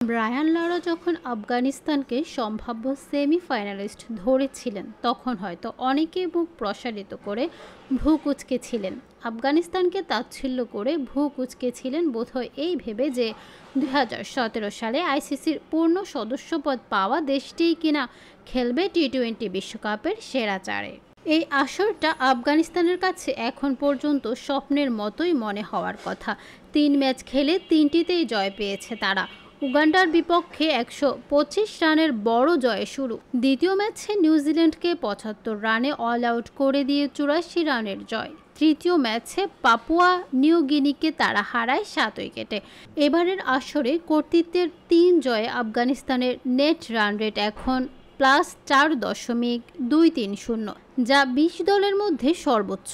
Brian Lara যখন আফগানিস্তানকে সম্ভাব্য সেমিফাইনালিস্ট ধরেছিলেন তখন হয়তো অনেকে মুখ প্রসারিত করে ভ্রু কুঁচকেছিলেন। আফগানিস্তানকে তাচ্ছিল্য করে ভ্রু কুঁচকেছিলেন বোধহয় এই ভেবে যে 2017 সালে আইসিসির পূর্ণ সদস্যপদ পাওয়া দেশটিই কিনা খেলবে টি-20 বিশ্বকাপের সেরা চারে। এই আসরটা আফগানিস্তানের কাছে এখন পর্যন্ত স্বপ্নের মতোই মনে হওয়ার কথা। 3 ম্যাচ খেলে 3টিতেই জয় পেয়েছে তারা। উগান্ডার বিপক্ষে 125 রানের বড় জয়ে শুরু। দ্বিতীয় ম্যাচে নিউজিল্যান্ডকে 75 রানে অল আউট করে দিয়ে 84 রানের জয়। তৃতীয় ম্যাচে পাপুয়া নিউ গিনিকে তারা হারায় 7 উইকেটে। এবারের আসরে কর্তৃত্বের 3 জয়ে আফগানিস্তানের নেট রান রেট এখন +4.230, যা 20 দলের মধ্যে সর্বোচ্চ।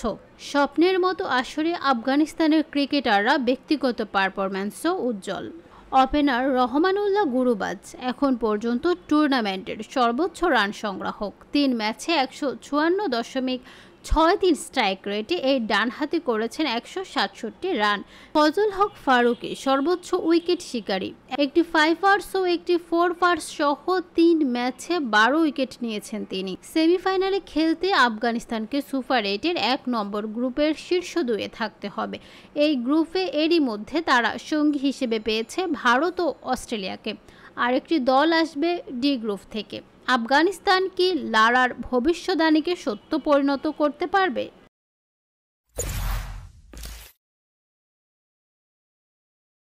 স্বপ্নের মতো আসরে আফগানিস্তানের ক্রিকেটাররা ব্যক্তিগত পারফরম্যান্সও উজ্জ্বল। ওপেনার রহমানুল্লাহ গুরুবাজ এখন পর্যন্ত টুর্নামেন্টের সর্বোচ্চ রান সংগ্রাহক। 3 ম্যাচে 154.63 স্ট্রাইক রেটে এই ডানহাতি করেছেন 167 রান। ফজল হক ফারুকী সর্বোচ্চ উইকেট শিকারী, একটি 5 ও একটি 4 সহ 3 ম্যাচে 12 উইকেট নিয়েছেন তিনি। সেমিফাইনালে খেলতে আফগানিস্তানকে সুপার 8-এর 1 নম্বর গ্রুপের শীর্ষ 2-এ থাকতে হবে। এই গ্রুপে এরই মধ্যে তারা সঙ্গী হিসেবে পেয়েছে ভারত ও অস্ট্রেলিয়াকে। আরেকটি দল আসবে ডি গ্রুপ থেকে। আফগানিস্তান কি লারার ভবিষ্যদ্বাণীকে সত্য পরিণত করতে পারবে?